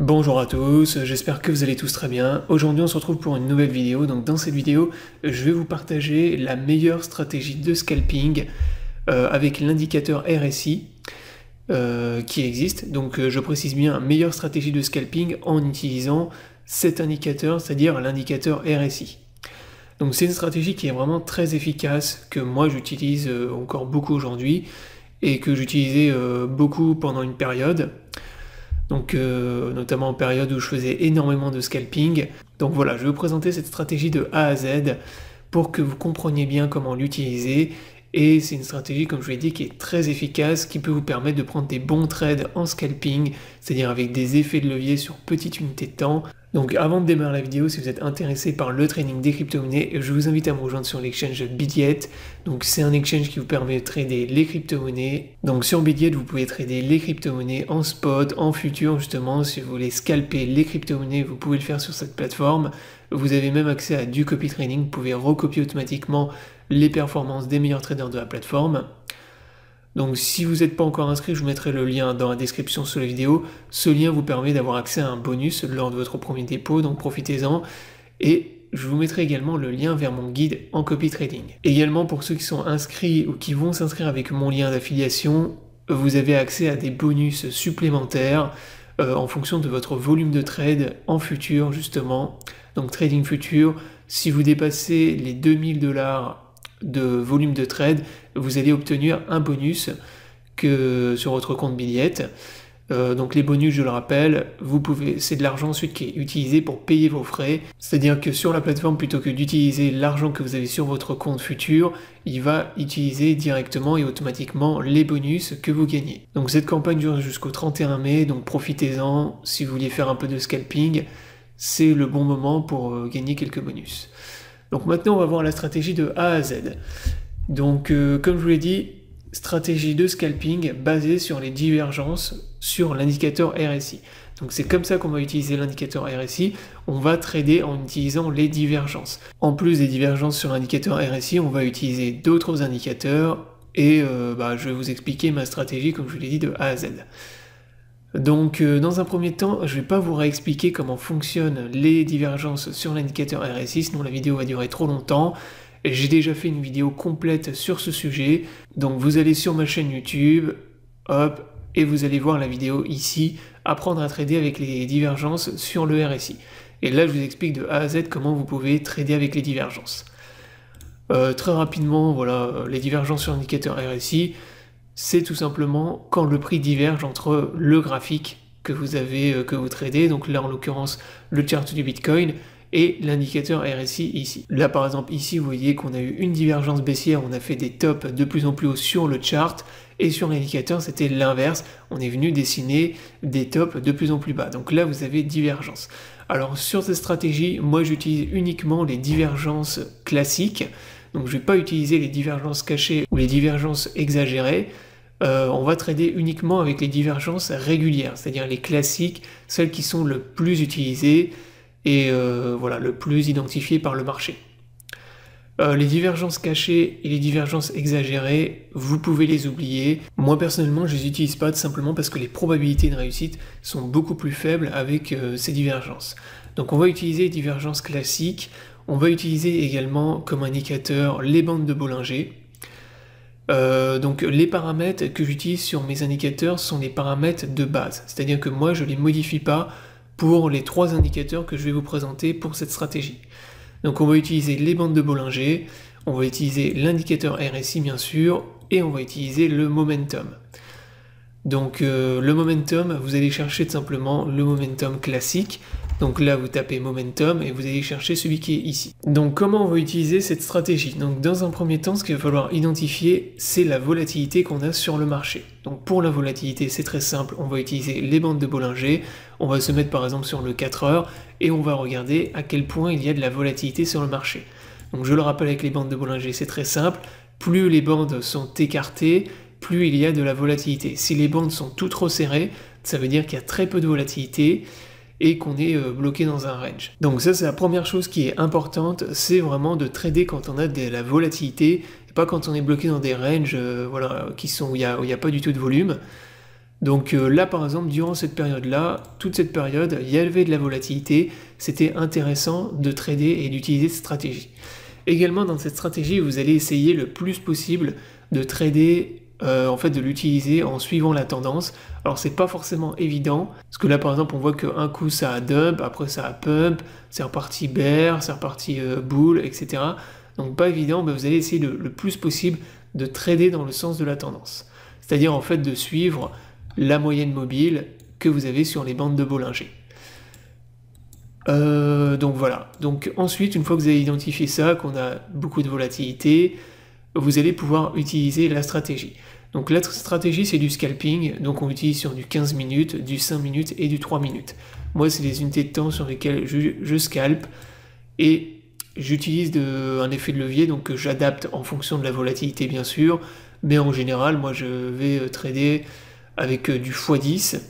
Bonjour à tous, j'espère que vous allez tous très bien. Aujourd'hui on se retrouve pour une nouvelle vidéo. Donc dans cette vidéo, je vais vous partager la meilleure stratégie de scalping avec l'indicateur RSI qui existe. Donc je précise bien, meilleure stratégie de scalping en utilisant cet indicateur, c'est-à-dire l'indicateur RSI. Donc c'est une stratégie qui est vraiment très efficace, que moi j'utilise encore beaucoup aujourd'hui et que j'utilisais beaucoup pendant une période. Donc notamment en période où je faisais énormément de scalping. Donc voilà, je vais vous présenter cette stratégie de A à Z pour que vous compreniez bien comment l'utiliser. Et c'est une stratégie, comme je vous l'ai dit, qui est très efficace, qui peut vous permettre de prendre des bons trades en scalping, c'est-à-dire avec des effets de levier sur petite unité de temps. Donc avant de démarrer la vidéo, si vous êtes intéressé par le trading des crypto-monnaies, je vous invite à me rejoindre sur l'exchange Bitget. Donc c'est un exchange qui vous permet de trader les crypto-monnaies. Donc sur Bitget, vous pouvez trader les crypto-monnaies en spot, en futur justement. Si vous voulez scalper les crypto-monnaies, vous pouvez le faire sur cette plateforme. Vous avez même accès à du copy trading, vous pouvez recopier automatiquement les performances des meilleurs traders de la plateforme. Donc si vous n'êtes pas encore inscrit, je vous mettrai le lien dans la description sous la vidéo. Ce lien vous permet d'avoir accès à un bonus lors de votre premier dépôt, donc profitez-en. Et je vous mettrai également le lien vers mon guide en copy trading. Également pour ceux qui sont inscrits ou qui vont s'inscrire avec mon lien d'affiliation, vous avez accès à des bonus supplémentaires en fonction de votre volume de trade en futur justement. Donc trading futur, si vous dépassez les 2000 $, de volume de trade, vous allez obtenir un bonus que sur votre compte Bitget. Donc les bonus, je le rappelle, c'est de l'argent ensuite qui est utilisé pour payer vos frais. C'est-à-dire que sur la plateforme, plutôt que d'utiliser l'argent que vous avez sur votre compte futur, il va utiliser directement et automatiquement les bonus que vous gagnez. Donc cette campagne dure jusqu'au 31 mai, donc profitez-en. Si vous vouliez faire un peu de scalping, c'est le bon moment pour gagner quelques bonus. Donc maintenant, on va voir la stratégie de A à Z. Donc, comme je vous l'ai dit, stratégie de scalping basée sur les divergences sur l'indicateur RSI. Donc c'est comme ça qu'on va utiliser l'indicateur RSI. On va trader en utilisant les divergences. En plus des divergences sur l'indicateur RSI, on va utiliser d'autres indicateurs et je vais vous expliquer ma stratégie, comme je vous l'ai dit, de A à Z. Donc dans un premier temps, je ne vais pas vous réexpliquer comment fonctionnent les divergences sur l'indicateur RSI, sinon la vidéo va durer trop longtemps. J'ai déjà fait une vidéo complète sur ce sujet, donc vous allez sur ma chaîne YouTube, hop, et vous allez voir la vidéo ici, apprendre à trader avec les divergences sur le RSI. Et là je vous explique de A à Z comment vous pouvez trader avec les divergences. Très rapidement, voilà, les divergences sur l'indicateur RSI, c'est tout simplement quand le prix diverge entre le graphique que vous tradez, donc là en l'occurrence le chart du Bitcoin, et l'indicateur RSI ici. Là par exemple ici vous voyez qu'on a eu une divergence baissière, on a fait des tops de plus en plus haut sur le chart, et sur l'indicateur c'était l'inverse, on est venu dessiner des tops de plus en plus bas. Donc là vous avez divergence. Alors sur cette stratégie, moi j'utilise uniquement les divergences classiques, donc je ne vais pas utiliser les divergences cachées ou les divergences exagérées. On va trader uniquement avec les divergences régulières, c'est-à-dire les classiques, celles qui sont le plus utilisées et voilà, le plus identifiées par le marché. Les divergences cachées et les divergences exagérées, vous pouvez les oublier. Moi personnellement, je ne les utilise pas tout simplement parce que les probabilités de réussite sont beaucoup plus faibles avec ces divergences. Donc on va utiliser les divergences classiques, on va utiliser également comme indicateur les bandes de Bollinger. Donc les paramètres que j'utilise sur mes indicateurs sont les paramètres de base, c'est-à-dire que moi je ne les modifie pas pour les trois indicateurs que je vais vous présenter pour cette stratégie. Donc on va utiliser les bandes de Bollinger, on va utiliser l'indicateur RSI bien sûr, et on va utiliser le momentum. Donc le momentum, vous allez chercher tout simplement le momentum classique. Donc là, vous tapez momentum et vous allez chercher celui qui est ici. Donc comment on va utiliser cette stratégie? Donc dans un premier temps, ce qu'il va falloir identifier, c'est la volatilité qu'on a sur le marché. Donc pour la volatilité, c'est très simple, on va utiliser les bandes de Bollinger, on va se mettre par exemple sur le 4 heures et on va regarder à quel point il y a de la volatilité sur le marché. Donc je le rappelle avec les bandes de Bollinger, c'est très simple, plus les bandes sont écartées, plus il y a de la volatilité. Si les bandes sont toutes resserrées, ça veut dire qu'il y a très peu de volatilité et qu'on est bloqué dans un range. Donc ça c'est la première chose qui est importante, c'est vraiment de trader quand on a de la volatilité, et pas quand on est bloqué dans des ranges voilà, où il n'y a pas du tout de volume. Donc là par exemple, durant cette période-là, toute cette période, il y avait de la volatilité, c'était intéressant de trader et d'utiliser cette stratégie. Également dans cette stratégie, vous allez essayer le plus possible de trader, en fait de l'utiliser en suivant la tendance. Alors c'est pas forcément évident, parce que là par exemple on voit qu'un coup ça a dump, après ça a pump, c'est reparti bear, c'est reparti bull, etc. Donc pas évident, mais vous allez essayer le plus possible de trader dans le sens de la tendance. C'est-à-dire en fait de suivre la moyenne mobile que vous avez sur les bandes de Bollinger. Donc voilà. Donc ensuite, une fois que vous avez identifié ça, qu'on a beaucoup de volatilité, vous allez pouvoir utiliser la stratégie. Donc la stratégie, c'est du scalping. Donc on utilise sur du 15 minutes, du 5 minutes et du 3 minutes. Moi, c'est les unités de temps sur lesquelles je scalpe. Et j'utilise un effet de levier, donc j'adapte en fonction de la volatilité, bien sûr. Mais en général, moi, je vais trader avec du x10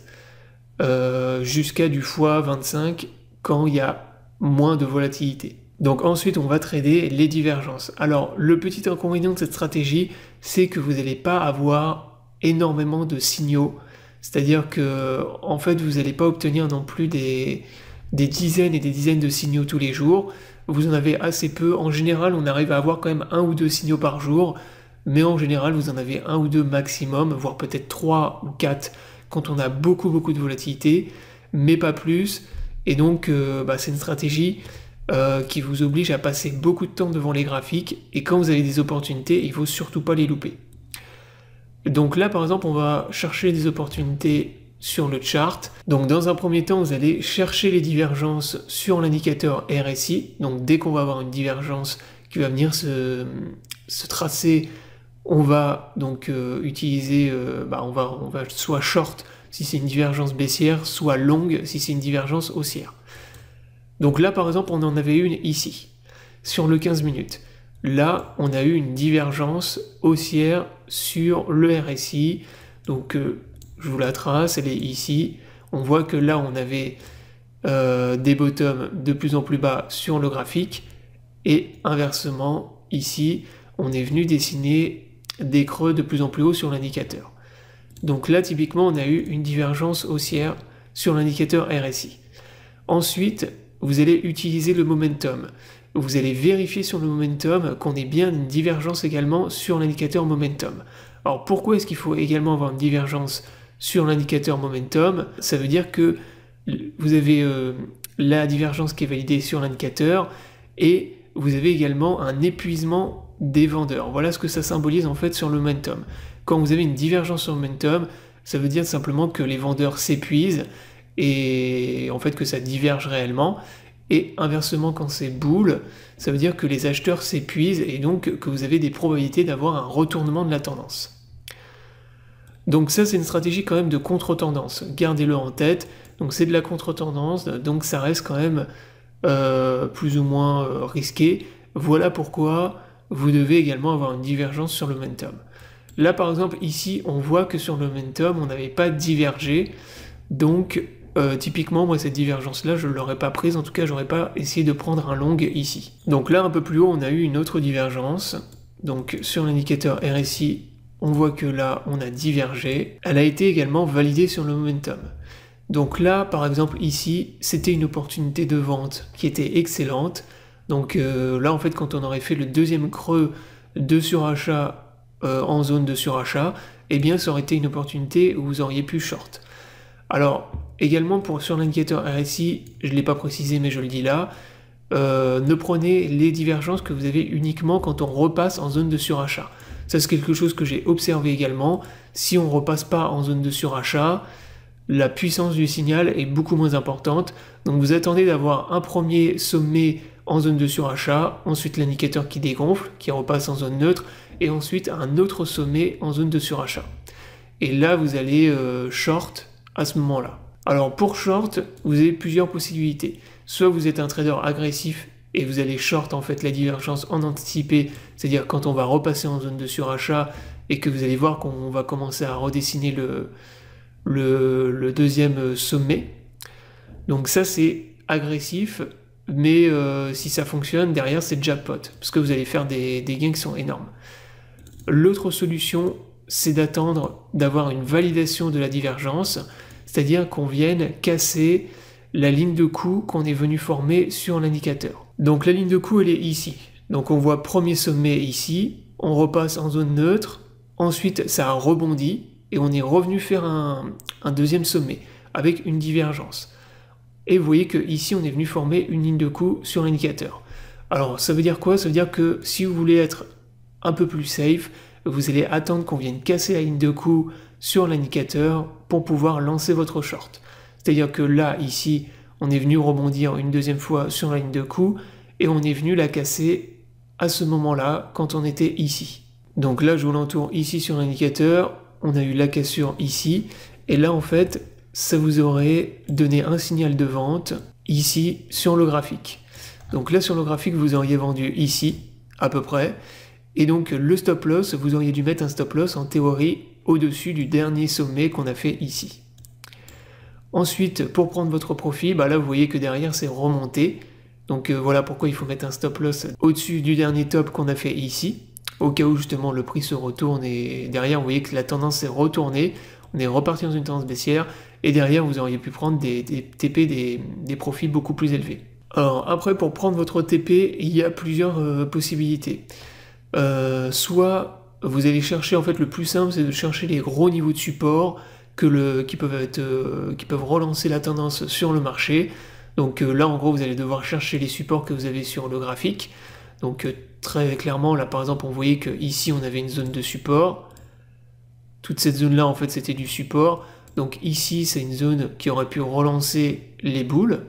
jusqu'à du x25 quand il y a moins de volatilité. Donc ensuite, on va trader les divergences. Alors, le petit inconvénient de cette stratégie, c'est que vous n'allez pas avoir énormément de signaux. C'est-à-dire que, en fait, vous n'allez pas obtenir non plus des dizaines et des dizaines de signaux tous les jours. Vous en avez assez peu. En général, on arrive à avoir quand même 1 ou 2 signaux par jour. Mais en général, vous en avez 1 ou 2 maximum, voire peut-être 3 ou 4 quand on a beaucoup de volatilité, mais pas plus. Et donc, c'est une stratégie qui vous oblige à passer beaucoup de temps devant les graphiques, et quand vous avez des opportunités, il ne faut surtout pas les louper. Donc là, par exemple, on va chercher des opportunités sur le chart. Donc dans un premier temps, vous allez chercher les divergences sur l'indicateur RSI. Donc dès qu'on va avoir une divergence qui va venir se tracer, on va donc utiliser, on va soit short si c'est une divergence baissière, soit longue si c'est une divergence haussière. Donc là par exemple on en avait une ici, sur le 15 minutes. Là on a eu une divergence haussière sur le RSI, donc je vous la trace, elle est ici. On voit que là on avait des bottoms de plus en plus bas sur le graphique, et inversement ici on est venu dessiner des creux de plus en plus haut sur l'indicateur. Donc là, typiquement, on a eu une divergence haussière sur l'indicateur RSI. Ensuite, vous allez utiliser le momentum. Vous allez vérifier sur le momentum qu'on ait bien une divergence également sur l'indicateur momentum. Alors pourquoi est-ce qu'il faut également avoir une divergence sur l'indicateur momentum? Ça veut dire que vous avez la divergence qui est validée sur l'indicateur, et vous avez également un épuisement des vendeurs. Voilà ce que ça symbolise en fait sur le momentum. Quand vous avez une divergence sur le momentum, ça veut dire simplement que les vendeurs s'épuisent et en fait que ça diverge réellement. Et inversement, quand c'est bull, ça veut dire que les acheteurs s'épuisent et donc que vous avez des probabilités d'avoir un retournement de la tendance. Donc ça, c'est une stratégie quand même de contre-tendance. Gardez-le en tête. Donc c'est de la contre-tendance, donc ça reste quand même plus ou moins risqué. Voilà pourquoi vous devez également avoir une divergence sur le momentum. Là par exemple ici on voit que sur le momentum on n'avait pas divergé, donc typiquement moi cette divergence là je ne l'aurais pas prise, en tout cas j'aurais pas essayé de prendre un long ici. Donc là un peu plus haut on a eu une autre divergence, donc sur l'indicateur RSI on voit que là on a divergé, elle a été également validée sur le momentum. Donc là par exemple ici c'était une opportunité de vente qui était excellente. Donc là en fait quand on aurait fait le deuxième creux de surachat en zone de surachat, eh bien ça aurait été une opportunité où vous auriez pu short. Alors également sur l'indicateur RSI, je ne l'ai pas précisé mais je le dis là, ne prenez les divergences que vous avez uniquement quand on repasse en zone de surachat. Ça c'est quelque chose que j'ai observé également. Si on ne repasse pas en zone de surachat, la puissance du signal est beaucoup moins importante. Donc vous attendez d'avoir un premier sommet en zone de surachat, ensuite l'indicateur qui dégonfle, qui repasse en zone neutre, et ensuite un autre sommet en zone de surachat. Et là, vous allez short à ce moment-là. Alors pour short, vous avez plusieurs possibilités. Soit vous êtes un trader agressif et vous allez short en fait la divergence en anticipé, c'est-à-dire quand on va repasser en zone de surachat et que vous allez voir qu'on va commencer à redessiner le deuxième sommet. Donc ça c'est agressif, mais si ça fonctionne, derrière c'est jackpot, parce que vous allez faire des gains qui sont énormes. L'autre solution, c'est d'attendre d'avoir une validation de la divergence, c'est-à-dire qu'on vienne casser la ligne de coup qu'on est venu former sur l'indicateur. Donc la ligne de coup, elle est ici. Donc on voit premier sommet ici, on repasse en zone neutre, ensuite ça a rebondi, et on est revenu faire un deuxième sommet, avec une divergence. Et vous voyez que ici on est venu former une ligne de coup sur l'indicateur. Alors ça veut dire quoi? Ça veut dire que si vous voulez être un peu plus safe, vous allez attendre qu'on vienne casser la ligne de coup sur l'indicateur pour pouvoir lancer votre short. C'est-à-dire que là, ici, on est venu rebondir une deuxième fois sur la ligne de coup et on est venu la casser à ce moment-là quand on était ici. Donc là, je vous l'entoure ici sur l'indicateur, on a eu la cassure ici et là, en fait, ça vous aurait donné un signal de vente ici sur le graphique. Donc là, sur le graphique, vous auriez vendu ici, à peu près. Et donc, le stop loss, vous auriez dû mettre un stop loss en théorie au-dessus du dernier sommet qu'on a fait ici. Ensuite, pour prendre votre profit, bah là, vous voyez que derrière, c'est remonté. Donc voilà pourquoi il faut mettre un stop loss au-dessus du dernier top qu'on a fait ici. Au cas où, justement, le prix se retourne et derrière, vous voyez que la tendance s'est retournée. On est reparti dans une tendance baissière. Et derrière, vous auriez pu prendre des TP, des profits beaucoup plus élevés. Alors après, pour prendre votre TP, il y a plusieurs possibilités. Soit vous allez chercher, en fait le plus simple c'est de chercher les gros niveaux de support qui peuvent relancer la tendance sur le marché. Donc là en gros vous allez devoir chercher les supports que vous avez sur le graphique. Donc très clairement là par exemple on voyait que ici on avait une zone de support. Toute cette zone là en fait c'était du support. Donc ici c'est une zone qui aurait pu relancer les boules.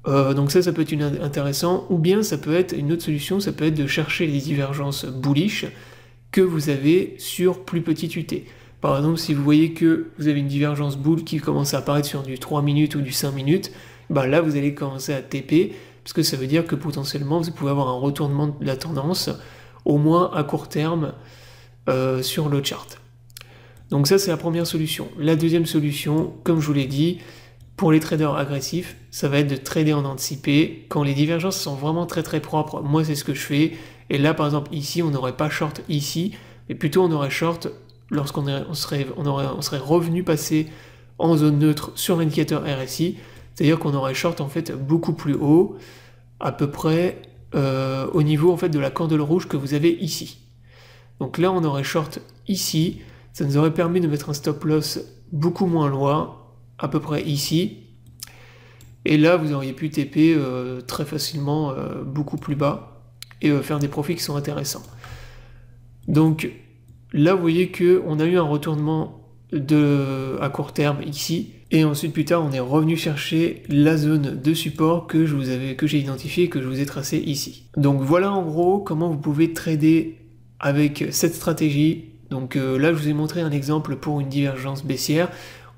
Donc ça peut être intéressant, ou bien ça peut être une autre solution, ça peut être de chercher les divergences bullish que vous avez sur plus petite UT. Par exemple, si vous voyez que vous avez une divergence bull qui commence à apparaître sur du 3 minutes ou du 5 minutes, bah là vous allez commencer à TP, parce que ça veut dire que potentiellement vous pouvez avoir un retournement de la tendance, au moins à court terme, sur le chart. Donc ça c'est la première solution. La deuxième solution, comme je vous l'ai dit, pour les traders agressifs, ça va être de trader en anticipé. Quand les divergences sont vraiment très très propres, moi c'est ce que je fais. Et là par exemple ici, on n'aurait pas short ici, mais plutôt on aurait short lorsqu'on serait revenu passer en zone neutre sur l'indicateur RSI. C'est-à-dire qu'on aurait short en fait beaucoup plus haut, à peu près au niveau en fait de la candle rouge que vous avez ici. Donc là on aurait short ici, ça nous aurait permis de mettre un stop loss beaucoup moins loin, à peu près ici, et là vous auriez pu TP très facilement beaucoup plus bas et faire des profits qui sont intéressants. Donc là vous voyez que on a eu un retournement à court terme ici, et ensuite plus tard on est revenu chercher la zone de support que j'ai identifiée et que je vous ai tracé ici. Donc voilà en gros comment vous pouvez trader avec cette stratégie. Donc là je vous ai montré un exemple pour une divergence baissière.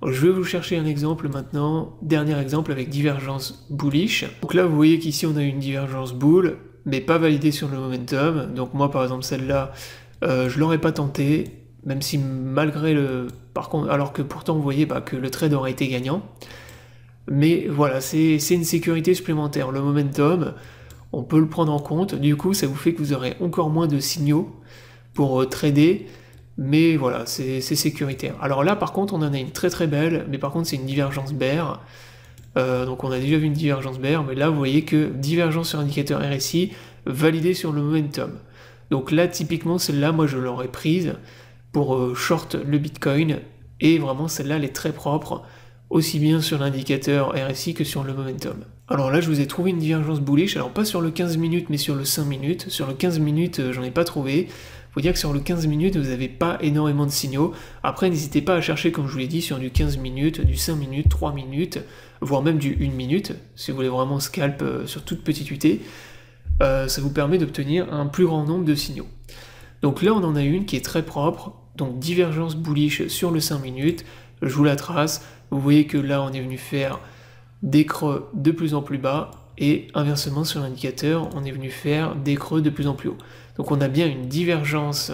Je vais vous chercher un exemple maintenant, dernier exemple avec divergence bullish. Donc là vous voyez qu'ici on a une divergence bull, mais pas validée sur le momentum. Donc moi par exemple celle-là, je l'aurais pas tenté, même si malgré par contre, alors que pourtant vous voyez que le trade aurait été gagnant. Mais voilà, c'est une sécurité supplémentaire. Le momentum, on peut le prendre en compte, du coup ça vous fait que vous aurez encore moins de signaux pour trader. Mais voilà, c'est sécuritaire. Alors là, par contre, on en a une très très belle, mais par contre, c'est une divergence bear. Donc on a déjà vu une divergence bear, mais là, vous voyez que divergence sur indicateur RSI, validée sur le momentum. Donc là, typiquement, celle-là, moi, je l'aurais prise pour short le Bitcoin, et vraiment, celle-là, elle est très propre, aussi bien sur l'indicateur RSI que sur le momentum. Alors là, je vous ai trouvé une divergence bullish, alors pas sur le 15 minutes, mais sur le 5 minutes. Sur le 15 minutes, j'en ai pas trouvé. Faut dire que sur le 15 minutes, vous n'avez pas énormément de signaux. Après, n'hésitez pas à chercher, comme je vous l'ai dit, sur du 15 minutes, du 5 minutes, 3 minutes, voire même du 1 minute, si vous voulez vraiment scalp sur toute petite UT. Ça vous permet d'obtenir un plus grand nombre de signaux. Donc là, on en a une qui est très propre, donc divergence bullish sur le 5 minutes. Je vous la trace. Vous voyez que là, on est venu faire des creux de plus en plus bas, et inversement sur l'indicateur, on est venu faire des creux de plus en plus haut. Donc on a bien une divergence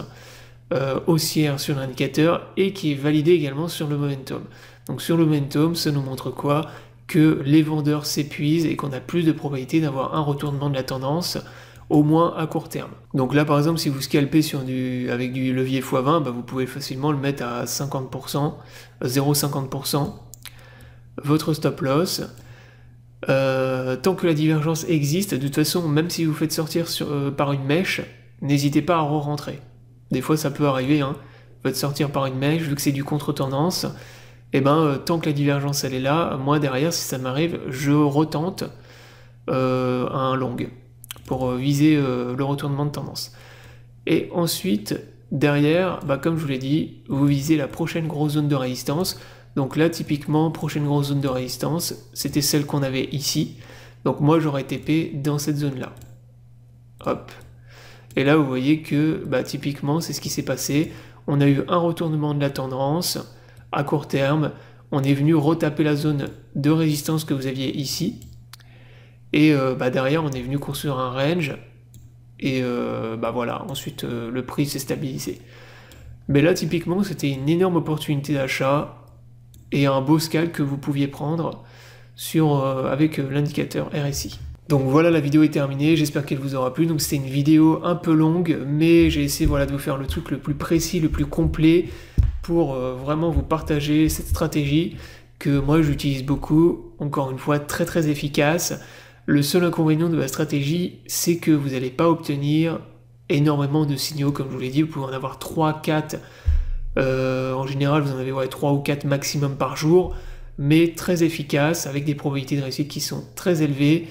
haussière sur l'indicateur et qui est validée également sur le momentum. Donc sur le momentum, ça nous montre quoi? Que les vendeurs s'épuisent et qu'on a plus de probabilité d'avoir un retournement de la tendance au moins à court terme. Donc là par exemple si vous scalpez avec du levier x20, bah, vous pouvez facilement le mettre à 50%, 0,50%, votre stop loss. Tant que la divergence existe, de toute façon, même si vous faites sortir par une mèche, n'hésitez pas à re-rentrer. Des fois ça peut arriver, hein. Vous faites sortir par une mèche, vu que c'est du contre-tendance, et ben tant que la divergence elle est là, moi derrière si ça m'arrive, je retente un long pour viser le retournement de tendance. Et ensuite, derrière, bah, comme je vous l'ai dit, vous visez la prochaine grosse zone de résistance. Donc là, typiquement, prochaine grosse zone de résistance, c'était celle qu'on avait ici. Donc moi, j'aurais TP dans cette zone-là. Hop. Et là, vous voyez que, bah, typiquement, c'est ce qui s'est passé. On a eu un retournement de la tendance à court terme. On est venu retaper la zone de résistance que vous aviez ici. Et bah, derrière, on est venu construire un range. Et bah voilà, ensuite, le prix s'est stabilisé. Mais là, typiquement, c'était une énorme opportunité d'achat et un beau scalp que vous pouviez prendre avec l'indicateur RSI. Donc voilà, la vidéo est terminée, j'espère qu'elle vous aura plu. Donc c'était une vidéo un peu longue, mais j'ai essayé de vous faire le truc le plus précis, le plus complet, pour vraiment vous partager cette stratégie que moi j'utilise beaucoup, encore une fois très très efficace. Le seul inconvénient de la stratégie, c'est que vous n'allez pas obtenir énormément de signaux, comme je vous l'ai dit, vous pouvez en avoir 3, 4, en général vous en avez 3 ou 4 maximum par jour, mais très efficace, avec des probabilités de réussite qui sont très élevées,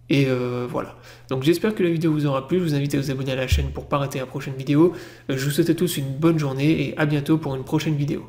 et voilà. Donc j'espère que la vidéo vous aura plu, je vous invite à vous abonner à la chaîne pour ne pas rater la prochaine vidéo, je vous souhaite à tous une bonne journée, et à bientôt pour une prochaine vidéo.